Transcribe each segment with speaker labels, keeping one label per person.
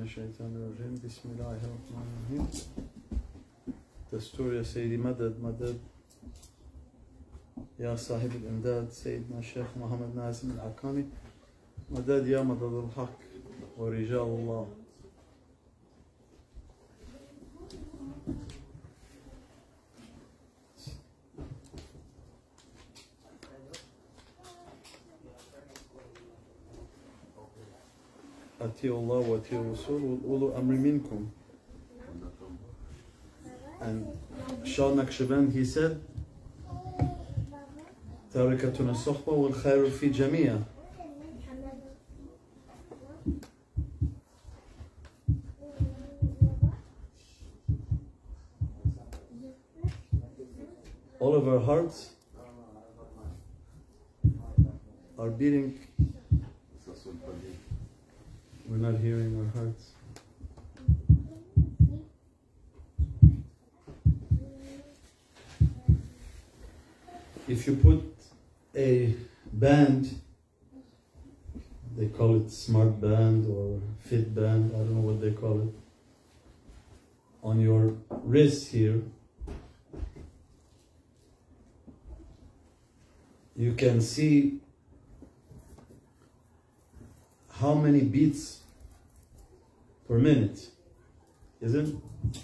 Speaker 1: الشيطان الرجيم بسم الله الرحمن الرحيم دستور يا سيدي مدد مدد يا صاحب الإمداد سيدنا الشيخ محمد نازم العكامي مدد يا مدد الحق ورجال الله. أطيعوا الله وأطيعوا الرسول وأولو أمر منكم. And Shah Naqshband, he said, تاركتنا الصحبة والخير في جميع. All of our hearts are beating. We're not hearing our hearts. If you put a band, they call it smart band or fit band, I don't know what they call it, on your wrist here, you can see how many beats per minute, isn't it?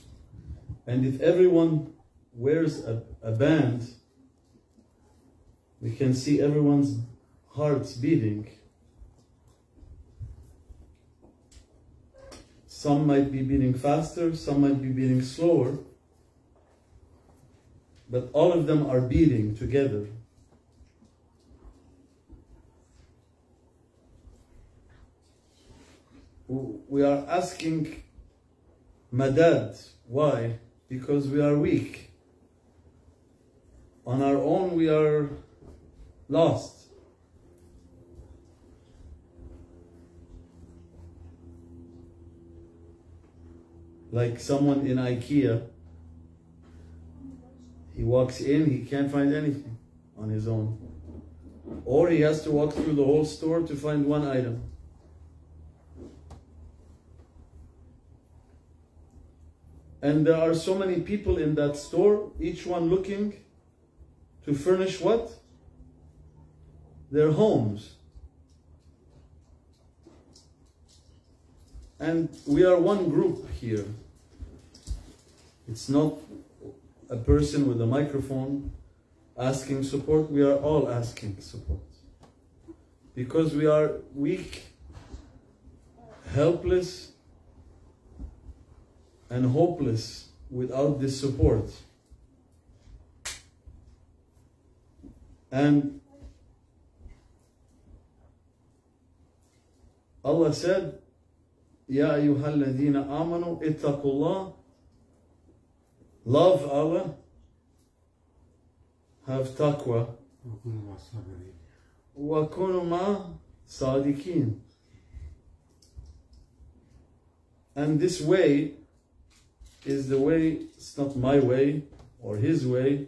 Speaker 1: And if everyone wears a band, we can see everyone's hearts beating. Some might be beating faster, some might be beating slower, but all of them are beating together. We are asking madad. Why? Because we are weak. On our own we are lost. Like someone in IKEA, he walks in, he can't find anything on his own. Or he has to walk through the whole store to find one item. And there are so many people in that store, each one looking to furnish what? Their homes. And we are one group here. It's not a person with a microphone asking support, we are all asking support. Because we are weak, helpless, and hopeless without this support. And Allah said, Ya ayyuhalladhina amanu ittaqullah, love Allah, have taqwa, wa kunu ma sadiqeen. And this way is the way, it's not my way or his way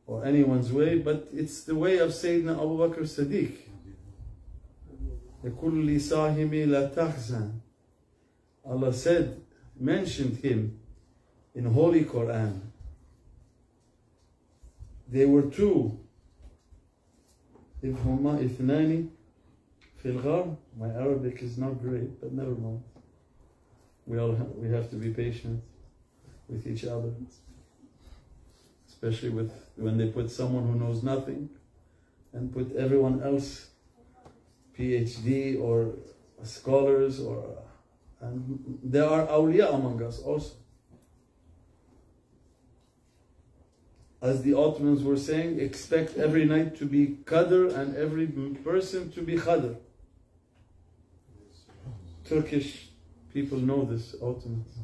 Speaker 1: or anyone's way, but it's the way of Sayyidina Abu Bakr Siddiq. يَقُلْ لِصَاحِبِي لَا تَحْزَنْ. Allah said, mentioned him in Holy Quran. They were two. إِذْ هُمَا إِثْنَانِ فِي الْغَارِ. My Arabic is not great, but never mind. We have to be patient with each other, especially when they put someone who knows nothing and put everyone else, PhD or scholars, and there are awliya among us also. As the Ottomans were saying, expect every night to be qadr and every person to be khadr. Turkish people know this, Ottomans.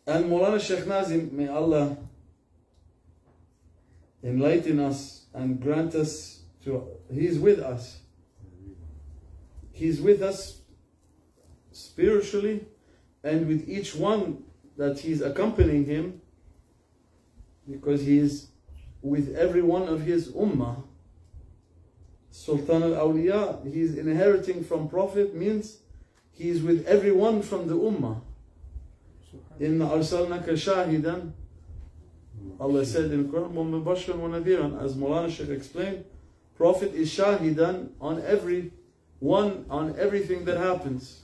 Speaker 1: And Maulana Sheikh Nazim, may Allah enlighten us and grant us to, He's with us. He's with us spiritually, and with each one that He's accompanying him, because He is with every one of His ummah Sultan al-Awliya, he is inheriting from Prophet, means he is with everyone from the Ummah. Inna arsalnaka shahidan, Allah said in Quran, وَمُبَشِّرًا وَنَذِيرًا. As Maulana Shaykh explained, Prophet is shahidan on everyone, on everything that happens.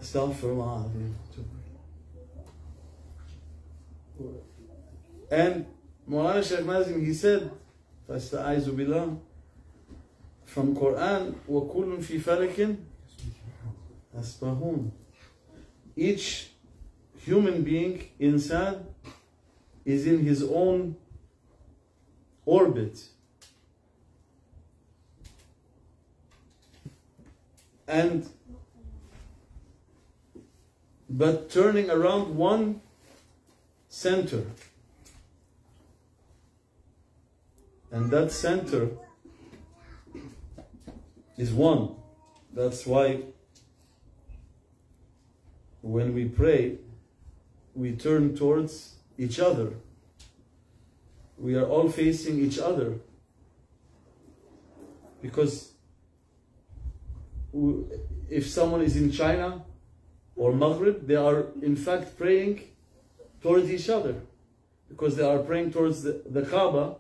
Speaker 1: Astaghfirullah. And Maulana Shaykh Nazim, he said, فَاسْتَعَيْذُ بِاللَّهِ, from Quran, وَكُلٌ فِي فَلَكٍ أَسْبَحُونَ. Each human being, insan, is in his own orbit. But turning around one center. And that center is one. That's why when we pray, we turn towards each other. We are all facing each other. Because if someone is in China or Maghrib, they are in fact praying towards each other. Because they are praying towards the Kaaba.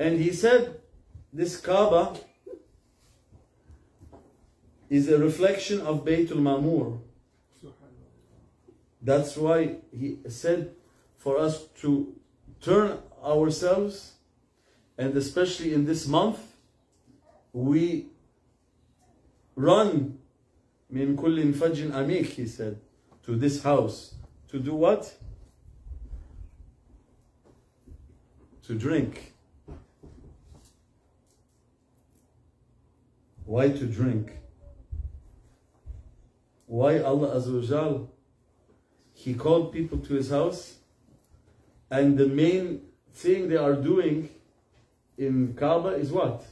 Speaker 1: And he said, this Kaaba is a reflection of Baytul Ma'mur. That's why he said for us to turn ourselves, and especially in this month, we run min kullin fajin amik, he said, to this house. To do what? To drink. Why to drink? Why Allah Azza wa Jal, He called people to His house, and the main thing they are doing in Kaaba is what?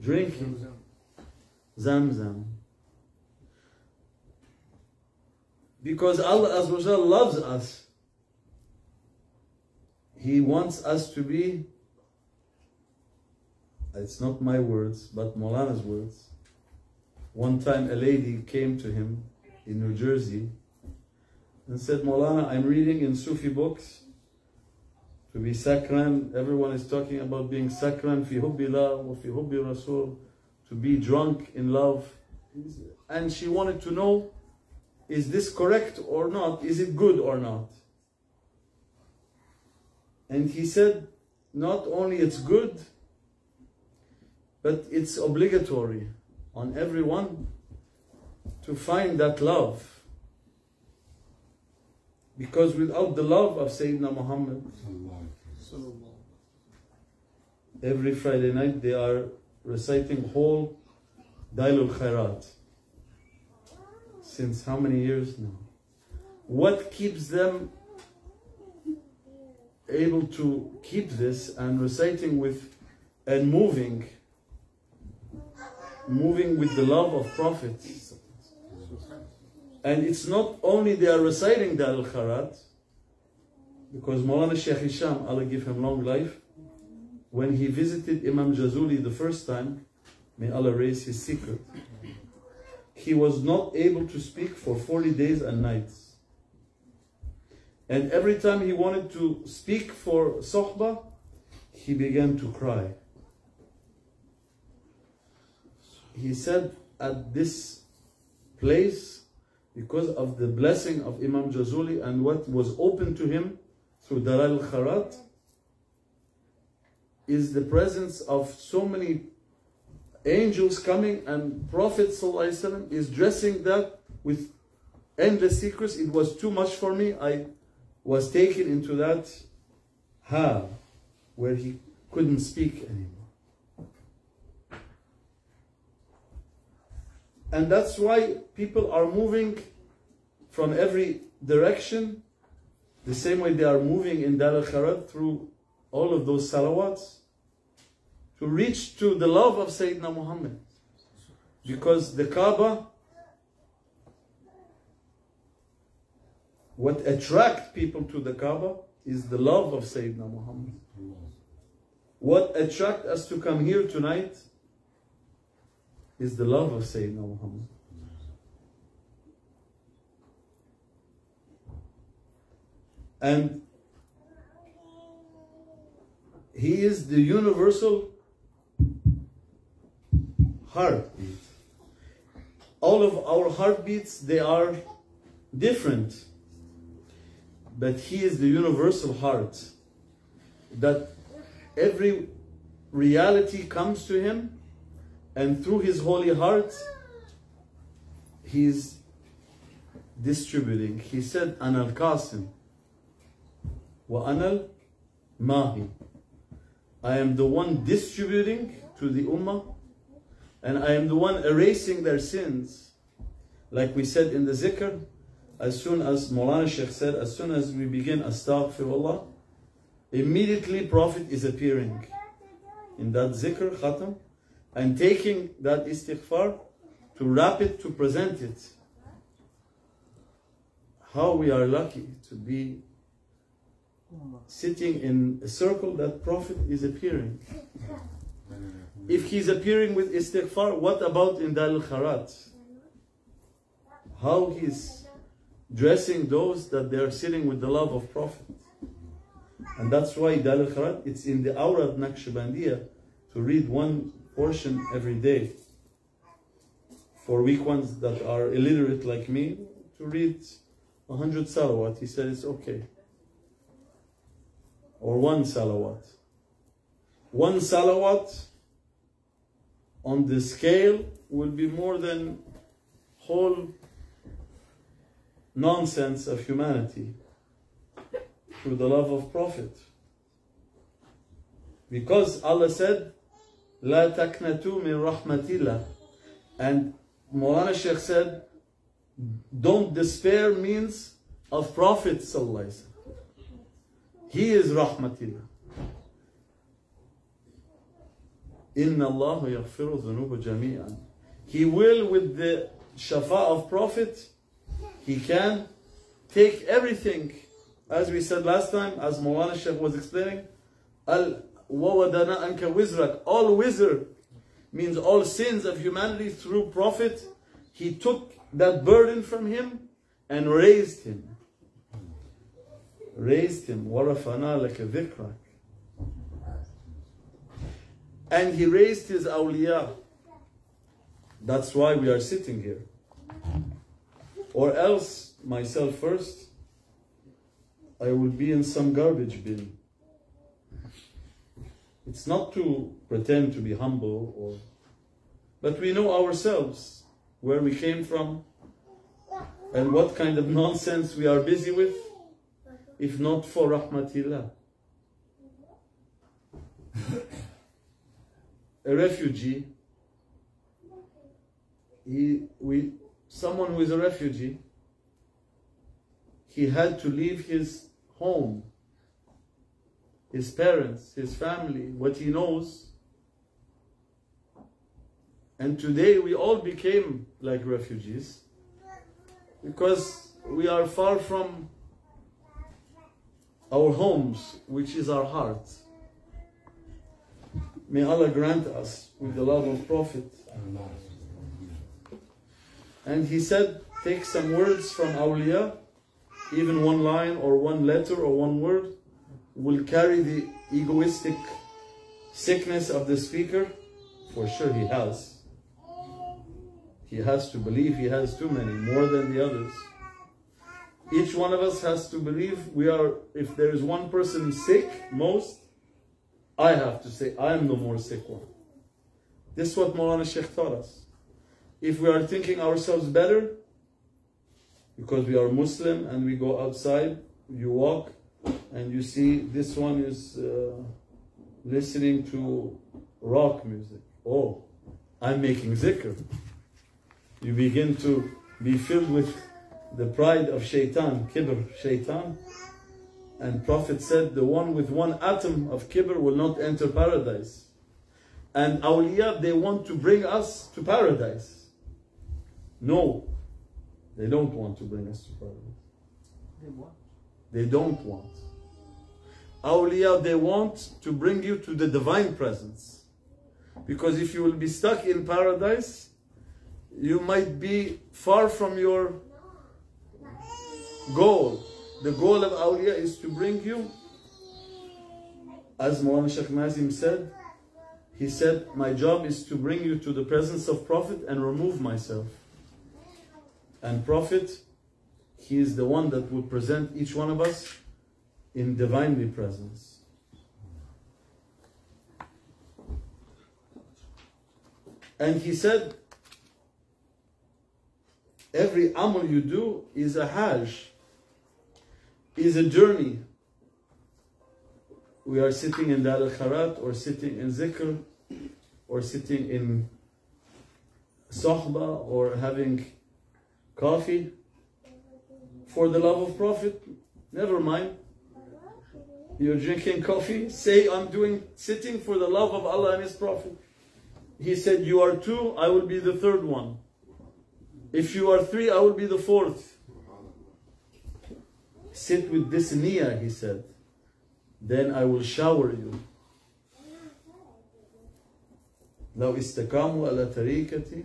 Speaker 1: Drinking. Zamzam. Because Allah Azza wa Jal loves us. He wants us to be, it's not my words, but Maulana's words. One time a lady came to him in New Jersey and said, Maulana, I'm reading in Soufi books to be sakran. Everyone is talking about being sakran fi hubbillah wa fi hubbi rasul, to be drunk in love. And she wanted to know, is this correct or not? Is it good or not? And he said, not only it's good, but it's obligatory on everyone to find that love. Because without the love of Sayyidina Muhammad, every Friday night they are reciting whole Dailul Khairat. Since how many years now? What keeps them able to keep this and reciting with and moving with the love of Prophet? And it's not only they are reciting the Al-Kharat, because Maulana Shaykh Hisham, Allah give him long life, when he visited Imam Jazuli the first time, may Allah raise his secret, he was not able to speak for 40 days and nights. And every time he wanted to speak for Sohba, he began to cry. He said at this place, because of the blessing of Imam Jazuli and what was open to him through Dalal al-Kharat, is the presence of so many angels coming, and Prophet ﷺ is dressing that with endless secrets. It was too much for me. I was taken into that hal where he couldn't speak anymore. And that's why people are moving from every direction, the same way they are moving in Dar al-Kharat through all of those salawats, to reach to the love of Sayyidina Muhammad. Because the Kaaba, what attracts people to the Kaaba is the love of Sayyidina Muhammad. What attracts us to come here tonight is the love of Sayyidina Muhammad. And he is the universal heartbeat. All of our heartbeats, they are different. But he is the universal heart. That every reality comes to him, and through his holy heart, he is distributing. He said, Ana al-Qasim, wa ana al-Mahi. I am the one distributing to the Ummah, and I am the one erasing their sins. Like we said in the zikr, as soon as Maulana Sheikh said, as soon as we begin Astaghfirullah, immediately Prophet is appearing in that zikr, khatam, and taking that istighfar to wrap it, to present it. How we are lucky to be sitting in a circle that Prophet is appearing. If he's appearing with istighfar, what about in Dal al-Kharat? How he's dressing those that they are sitting with the love of Prophet. And that's why Dal al-Kharat, it's in the Aura of Naqshbandiya to read one portion every day. For weak ones that are illiterate like me, to read 100 salawat. He said it's okay. Or one salawat. One salawat on the scale will be more than whole nonsense of humanity through the love of Prophet. Because Allah said, La taknatu min rahmatillah. And Maulana Sheikh said, don't despair means of Prophet sallallahu alaihi wasallam. He is rahmatillah. Inna Allah yaghfiru dhunuba jami'an. He will, with the shafa of Prophet, he can take everything. As we said last time, as Maulana Sheikh was explaining, Al wawadana anka wizrak. All wizr means all sins of humanity through Prophet. He took that burden from him and raised him. Raised him. Warafana laka dhikrak. And he raised his awliya. That's why we are sitting here. Or else, myself first, I will be in some garbage bin. It's not to pretend to be humble, but we know ourselves, where we came from, and what kind of nonsense we are busy with, if not for rahmatillah. A refugee, someone who is a refugee, he had to leave his home, his parents, his family, what he knows. And today we all became like refugees because we are far from our homes, which is our heart. May Allah grant us with the love of Prophet. And he said, take some words from awliya, even one line or one letter or one word will carry the egoistic sickness of the speaker. For sure he has. He has to believe he has too many, more than the others. Each one of us has to believe we are, if there is one person sick, most, I have to say, I am the more sick one. This is what Maulana Sheikh taught us. If we are thinking ourselves better, because we are Muslim and we go outside, you walk and you see this one is listening to rock music. Oh, I'm making zikr. You begin to be filled with the pride of shaitan, kibr, shaitan. And Prophet said, the one with one atom of kibr will not enter paradise. And awliya, they want to bring us to paradise. No, they don't want to bring us to paradise. They don't want. awliya, they want to bring you to the divine presence. Because if you will be stuck in paradise, you might be far from your goal. The goal of awliya is to bring you, as Mawlana Shaykh Nazim said, he said, my job is to bring you to the presence of Prophet and remove myself. And Prophet, he is the one that will present each one of us in divinely presence. And he said, every amal you do is a hajj, is a journey. We are sitting in Dar al-Kharat, or sitting in zikr, or sitting in Sohba, or having coffee for the love of Prophet. Never mind. You're drinking coffee, say I'm sitting for the love of Allah and His Prophet. He said, you are two, I will be the third one. If you are three, I will be the fourth. Sit with this niyyah, he said. Then I will shower you. لو استقاموا على طريقتي,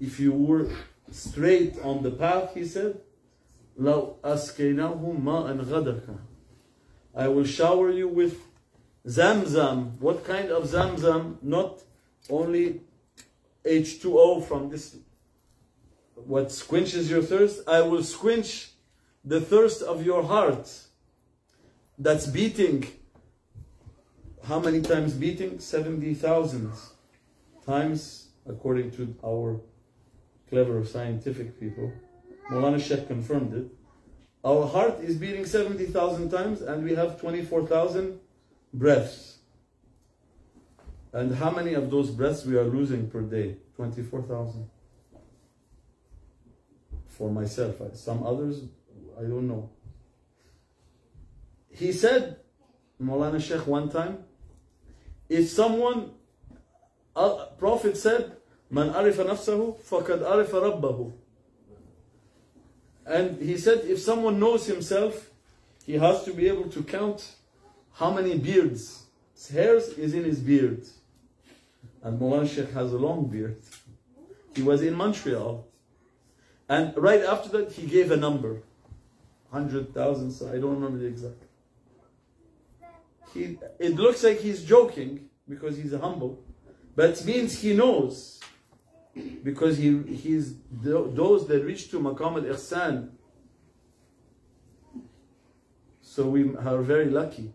Speaker 1: if you were straight on the path, he said, لو أسقيناهم ماء غدقا, I will shower you with Zamzam. What kind of Zamzam? Not only H2O from this, what quenches your thirst. I will quench the thirst of your heart that's beating. How many times beating? 70,000 times, according to our clever scientific people. Mawlana Shaykh confirmed it. Our heart is beating 70,000 times, and we have 24,000 breaths. And how many of those breaths we are losing per day? 24,000. For myself, some others, I don't know. He said, Mawlana Shaykh, one time, if someone, Prophet said, Man arifa nafsahu, faqad arifa rabbahu. And he said, if someone knows himself, he has to be able to count how many beards, hairs is in his beard. And Mawlana Shaykh has a long beard. He was in Montreal. And right after that, he gave a number. 100,000, so I don't remember the exact. It looks like he's joking because he's humble. But it means he knows. Because he's those that reach to Maqam al-Ihsan. So we are very lucky.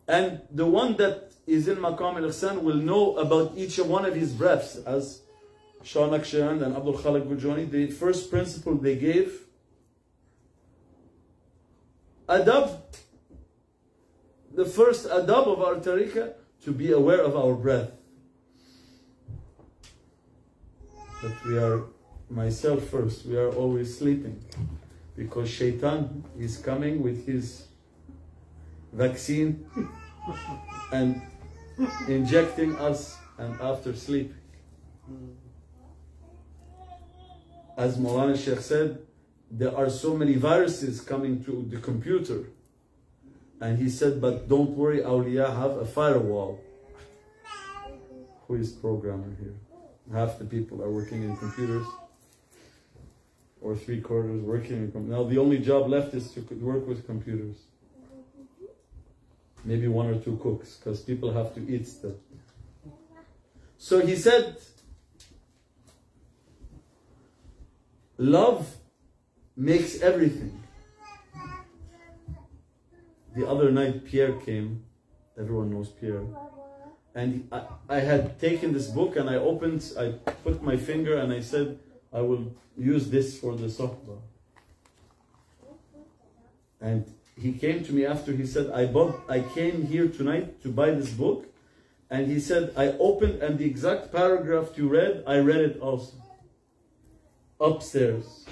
Speaker 1: And the one that is in Maqam al-Ihsan will know about each one of his breaths. As Shah Naqshband and Abdul Khalik Gujrani, the first principle they gave, adab, the first adab of our tariqah, to be aware of our breath. That we are, myself first, we are always sleeping. Because shaitan is coming with his vaccine and injecting us, and after sleeping. As Mawlana Shaykh said, there are so many viruses coming to the computer. And he said, but don't worry, awliya have a firewall. Who is programmer here? Half the people are working in computers, or 3/4 working in computers. Now the only job left is to work with computers. Maybe 1 or 2 cooks, because people have to eat stuff. So he said, love makes everything. The other night Pierre came, everyone knows Pierre. And I had taken this book and I put my finger and I said, I will use this for the Sohba. And he came to me after, he said, I came here tonight to buy this book. And he said, I opened, and the exact paragraph you read, I read it also. Upstairs.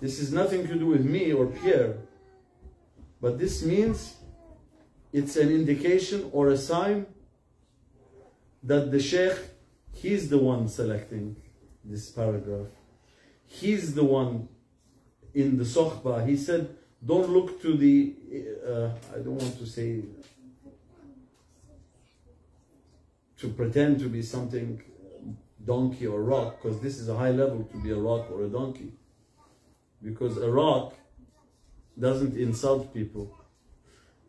Speaker 1: This is nothing to do with me or Pierre. But this means it's an indication or a sign that the Sheikh, he's the one selecting this paragraph. He's the one in the Sohba. He said, don't look to the, I don't want to say, to pretend to be something donkey or rock, because this is a high level to be a rock or a donkey. Because a rock doesn't insult people.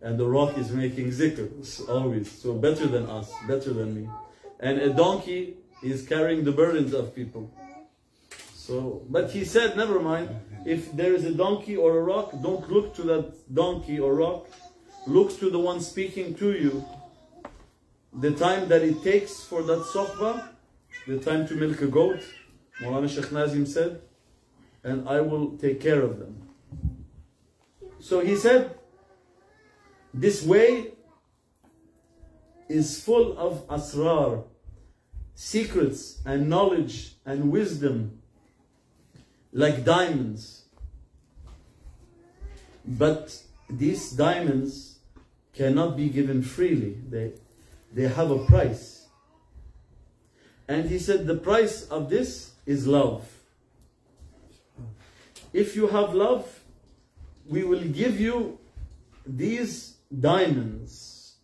Speaker 1: And the rock is making zikr always. So better than us, better than me. And a donkey is carrying the burdens of people. So, but he said, never mind. If there is a donkey or a rock, don't look to that donkey or rock. Look to the one speaking to you. The time that it takes for that sohba, the time to milk a goat, Maulana Sheikh Nazim said, and I will take care of them. So he said, this way is full of asrar, secrets and knowledge and wisdom, like diamonds. But these diamonds cannot be given freely. They have a price. And he said the price of this is love. If you have love, we will give you these diamonds.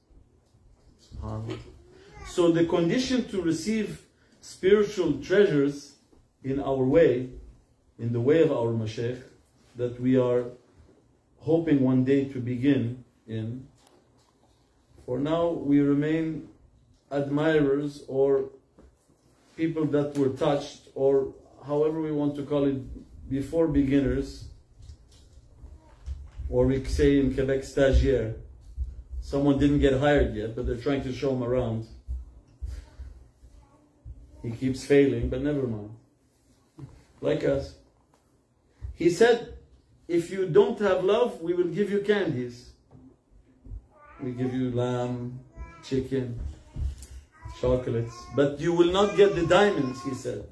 Speaker 1: So the condition to receive spiritual treasures in our way, in the way of our mashaykh, that we are hoping one day to begin in, for now we remain admirers or people that were touched, or however we want to call it, before beginners, or we say in Quebec, stagiaire. Someone didn't get hired yet, but they're trying to show him around. He keeps failing, but never mind. Like us. He said, if you don't have love, we will give you candies. We give you lamb, chicken, chocolates, but you will not get the diamonds, he said.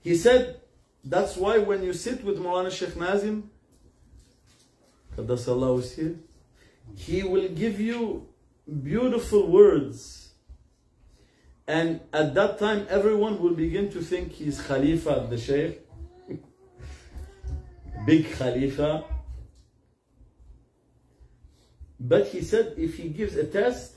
Speaker 1: He said, that's why when you sit with Maulana Sheikh Nazim, Qaddasallahu is here, he will give you beautiful words. And at that time, everyone will begin to think he's Khalifa of the Shaykh. Big Khalifa. But he said, if he gives a test,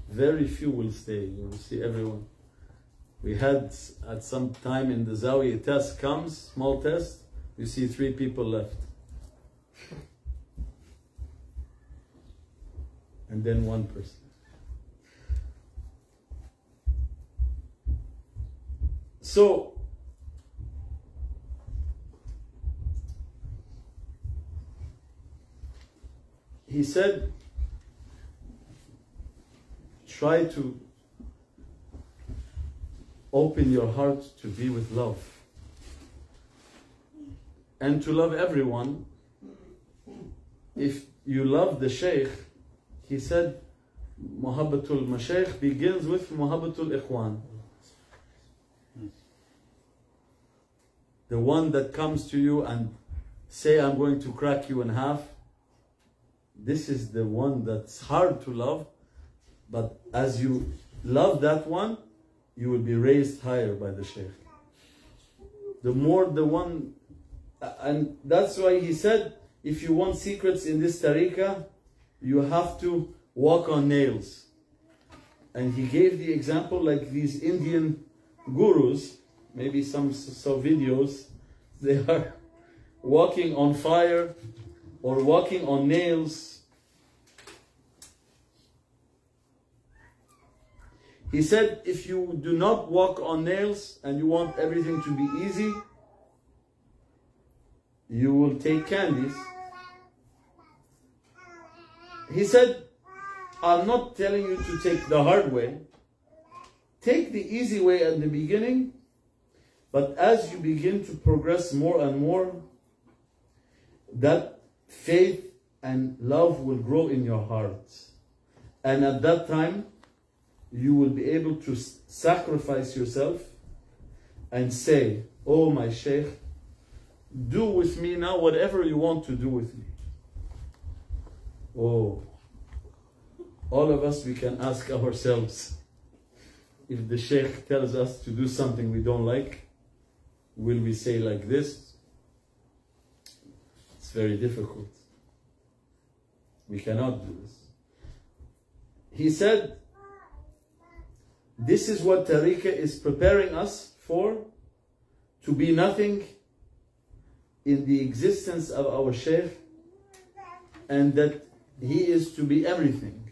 Speaker 1: very few will stay. You will see everyone. We had at some time in the Zawiya, test comes, small test, you see 3 people left. And then 1 person. So, he said, try to open your heart to be with love and to love everyone. If you love the Shaykh, he said, Muhabbatul Mashaykh begins with Muhabbatul Ikhwan. The one that comes to you and say, I'm going to crack you in half. This is the one that's hard to love, but as you love that one, you will be raised higher by the Shaykh. The more the one, and that's why he said, if you want secrets in this tariqah, you have to walk on nails. And he gave the example like these Indian gurus, maybe some saw videos, they are walking on fire or walking on nails. He said, if you do not walk on nails and you want everything to be easy, you will take candies. He said, I'm not telling you to take the hard way. Take the easy way at the beginning, but as you begin to progress more and more, that faith and love will grow in your heart. And at that time, you will be able to sacrifice yourself and say, oh my Shaykh, do with me now whatever you want to do with me. Oh, all of us, we can ask ourselves, if the sheikh tells us to do something we don't like, will we say like this? It's very difficult. We cannot do this. He said, this is what tariqah is preparing us for, to be nothing in the existence of our sheikh, and that he is to be everything.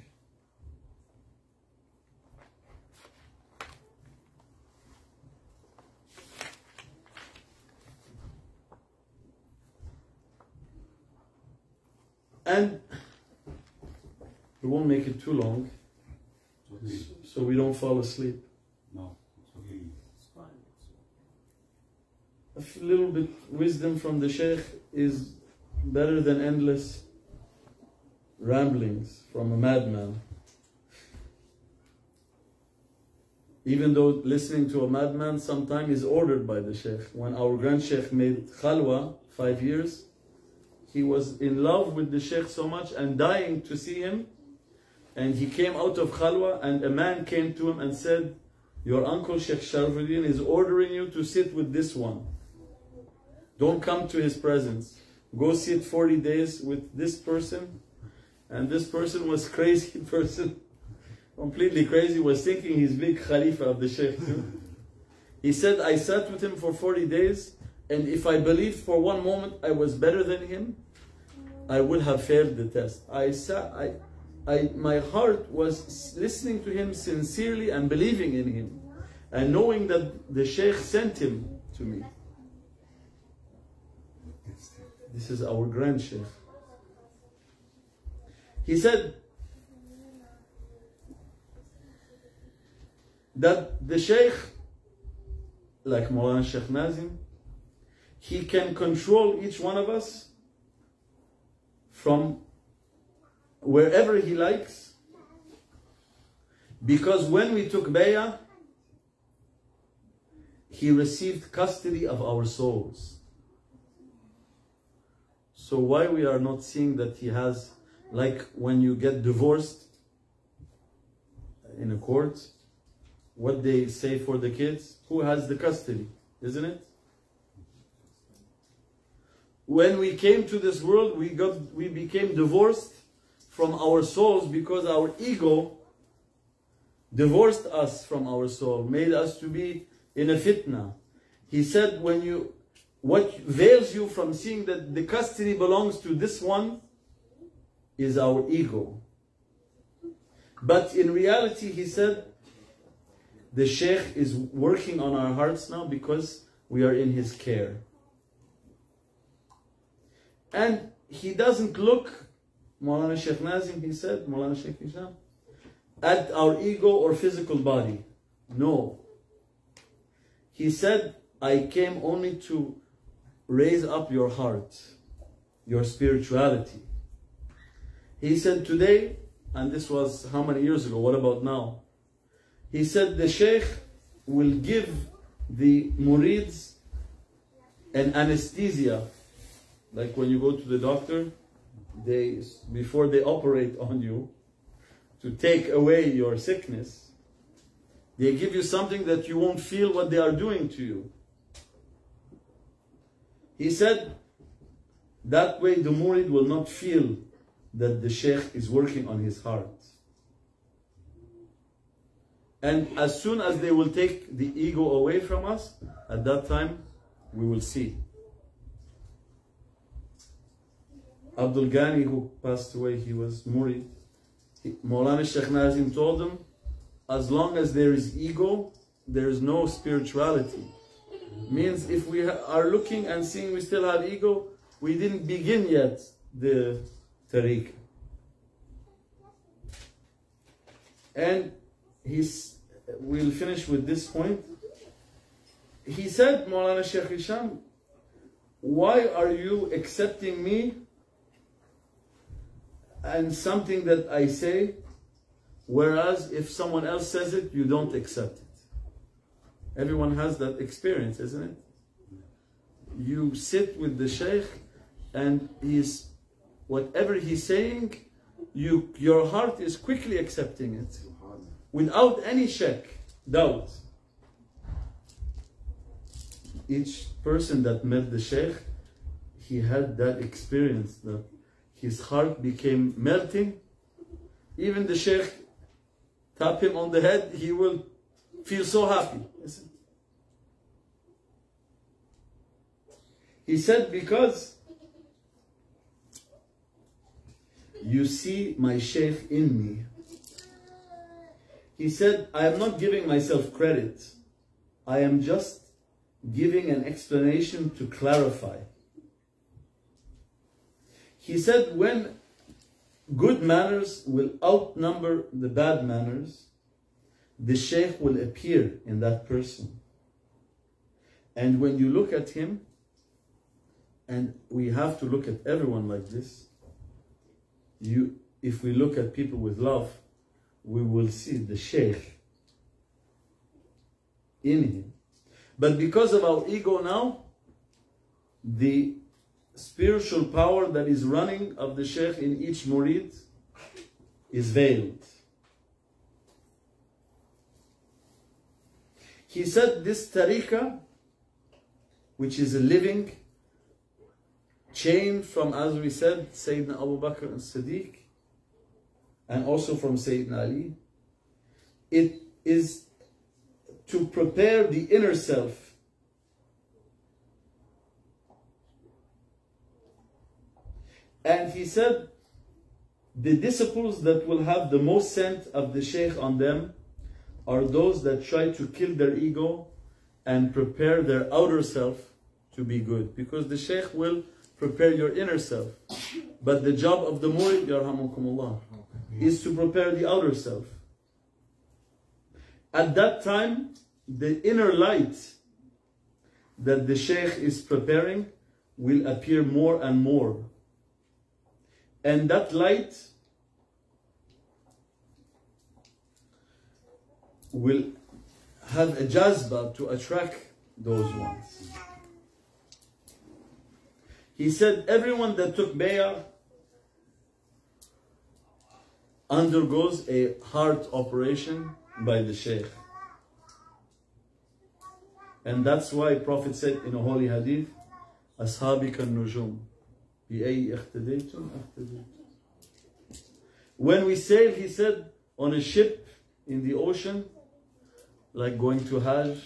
Speaker 1: And we won't make it too long, so we don't fall asleep.
Speaker 2: No, it's okay.
Speaker 3: It's fine.
Speaker 1: A little bit wisdom from the sheikh is better than endless ramblings from a madman. Even though listening to a madman sometimes is ordered by the sheikh. When our grand sheikh made khalwa 5 years, he was in love with the sheikh so much and dying to see him. And he came out of khalwa and a man came to him and said, your uncle Sheikh Sharafuddin is ordering you to sit with this one. Don't come to his presence. Go sit 40 days with this person. And this person was crazy person. Completely crazy, was thinking he's big Khalifa of the Sheikh too. He said, I sat with him for 40 days, and if I believed for one moment I was better than him, I would have failed the test. My heart was listening to him sincerely and believing in him, and knowing that the Sheikh sent him to me. This is our grand Sheikh. He said that the Sheikh, like Maulana Sheikh Nazim, he can control each one of us from wherever he likes, because when we took bay'ah, he received custody of our souls. So why we are not seeing that he has, like when you get divorced in a court, what they say for the kids, who has the custody, isn't it? When we came to this world, we became divorced from our souls because our ego divorced us from our soul, made us to be in a fitna. He said, what veils you from seeing that the custody belongs to this one is our ego. But in reality, he said, the Sheikh is working on our hearts now because we are in his care. And he doesn't look, Maulana Sheikh Nazim, he said, Maulana Sheikh Hisham, at our ego or physical body. No. He said, I came only to raise up your heart, your spirituality. He said today, and this was how many years ago, what about now? He said the Sheikh will give the murids an anesthesia. Like when you go to the doctor, before they operate on you, to take away your sickness, they give you something that you won't feel what they are doing to you. He said, that way the murid will not feel that the Sheikh is working on his heart. And as soon as they will take the ego away from us, at that time, we will see. Abdul Ghani, who passed away, he was murid. Maulana Sheikh Nazim told him, as long as there is ego, there is no spirituality. Means if we are looking and seeing we still have ego, we didn't begin yet the tariqah. And we'll finish with this point. He said, Maulana Sheikh Hisham, why are you accepting me and something that I say, whereas if someone else says it, you don't accept it? Everyone has that experience, isn't it? You sit with the Sheikh and whatever he's saying, your heart is quickly accepting it without any check. doubt. Each person that met the sheikh, he had that experience that his heart became melting. Even the sheikh tap him on the head, he will feel so happy. He said, because you see my sheikh in me. He said, I am not giving myself credit. I am just giving an explanation to clarify. He said, when good manners will outnumber the bad manners, the sheikh will appear in that person. And when you look at him, and we have to look at everyone like this, if we look at people with love, we will see the sheikh in him. But because of our ego now, the spiritual power that is running of the sheikh in each murid is veiled. He said this tariqah, which is a living chain from, as we said, Sayyidina Abu Bakr and Siddiq, and also from Sayyidina Ali, it is to prepare the inner self. And he said, the disciples that will have the most scent of the sheikh on them are those that try to kill their ego and prepare their outer self to be good. Because the sheikh will prepare your inner self. But the job of the murid, yarhamukumullah, is to prepare the outer self. At that time, the inner light that the sheikh is preparing will appear more and more. And that light will have a jazba to attract those ones. He said, everyone that took bay'ah undergoes a heart operation by the sheikh. And that's why Prophet said in a holy hadith, Ashabi kan nujum, bi-ayyi ihtadaytum ahtadaytum. When we sail, he said, on a ship in the ocean, like going to Hajj,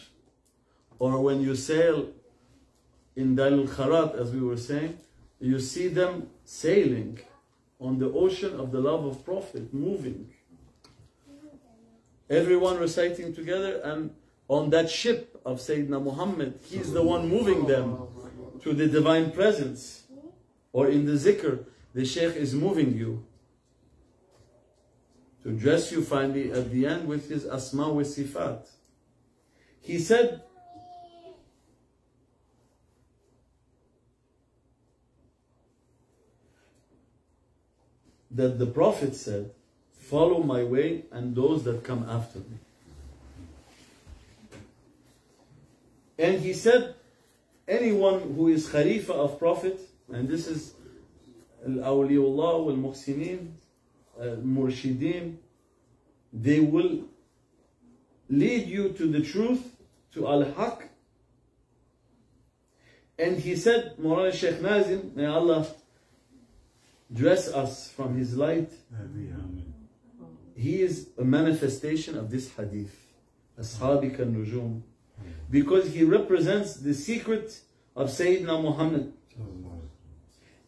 Speaker 1: or when you sail in Dal al-Kharat, as we were saying, you see them sailing on the ocean of the love of Prophet, moving. Everyone reciting together, and on that ship of Sayyidina Muhammad, he's the one moving them to the divine presence. Or in the zikr, the sheikh is moving you to dress you finally at the end with his asma wa sifat. He said, that the Prophet said, follow my way and those that come after me. And he said, anyone who is Khalifa of Prophet, and this is Al-Awliullah wal-Muhsinin, Murshideen, they will lead you to the truth, to Al-Haq. And he said, Mawlana Shaykh Nazim, may Allah dress us from his light. He is a manifestation of this hadith, Ashabi kan nujum, because he represents the secret of Sayyidina Muhammad.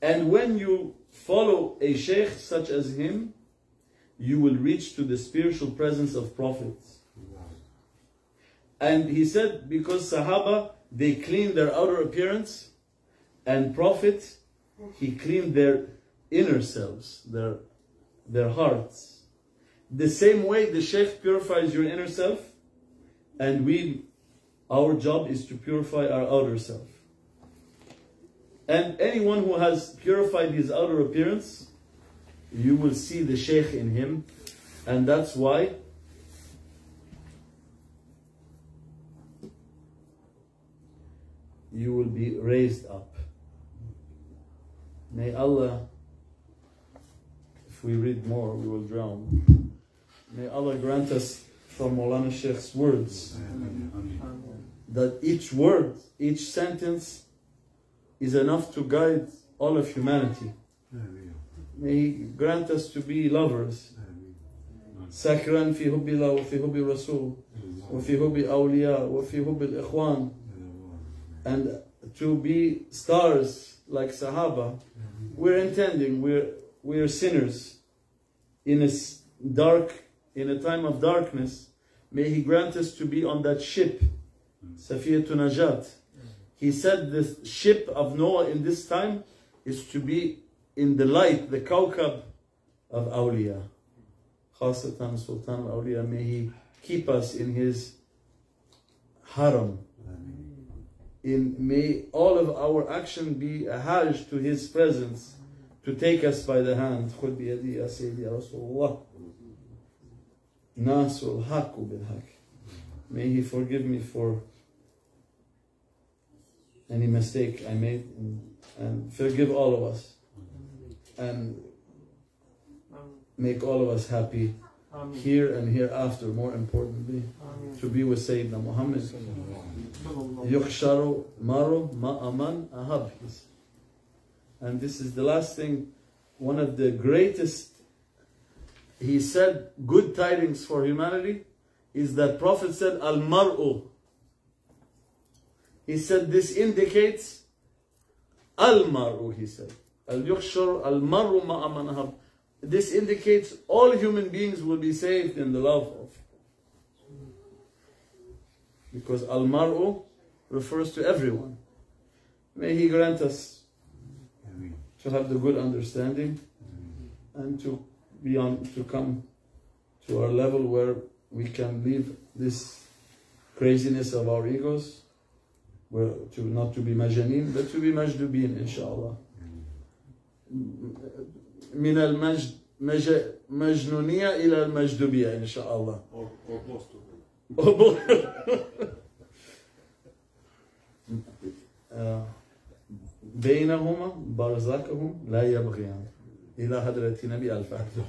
Speaker 1: And when you follow a sheikh such as him, you will reach to the spiritual presence of prophets. And he said, because Sahaba, they clean their outer appearance, and Prophet, he cleaned their inner selves, their hearts. The same way the sheikh purifies your inner self, and our job is to purify our outer self. And anyone who has purified his outer appearance, you will see the sheikh in him. And that's why you will be raised up. May Allah, if we read more, we will drown. May Allah grant us from Maulana Sheikh's words. That each word, each sentence is enough to guide all of humanity. May He grant us to be lovers. سكرا في حب الله وفي حب الرسول وفي حب الأولياء وفي حب الإخوان, and to be stars like Sahaba. We're intending, we're sinners in a time of darkness. May He grant us to be on that ship, Safiyatu Najat. He said the ship of Noah in this time is to be in the light, the kawkab of awliya. Khasatan Sultan al-Awliya, may He keep us in His haram. May all of our action be a hajj to His presence, to take us by the hand. Khud bi yadi ya Sayyidi ya Rasulullah. Nasul haqqu bil haqq. May He forgive me for any mistake I made, and forgive all of us, and make all of us happy here and hereafter, more importantly, to be with Sayyidina Muhammad. Yukhsharu maru ma'aman ahab. And this is the last thing, one of the greatest, he said, good tidings for humanity is that Prophet said, al-mar'u. He said this indicates al-mar'u, he said. Al-yukhsharu al-mar'u ma'aman ahab. This indicates all human beings will be saved in the love of. Because al-mar'u refers to everyone. May He grant us to have the good understanding and to come to our level where we can leave this craziness of our egos, where not to be majanin, but to be majdubin, inshallah. من المجنونية إلى المجدوبية إن شاء الله. بينهما برزخهم لا يبغيان إلى حضرة النبي الفاتحة.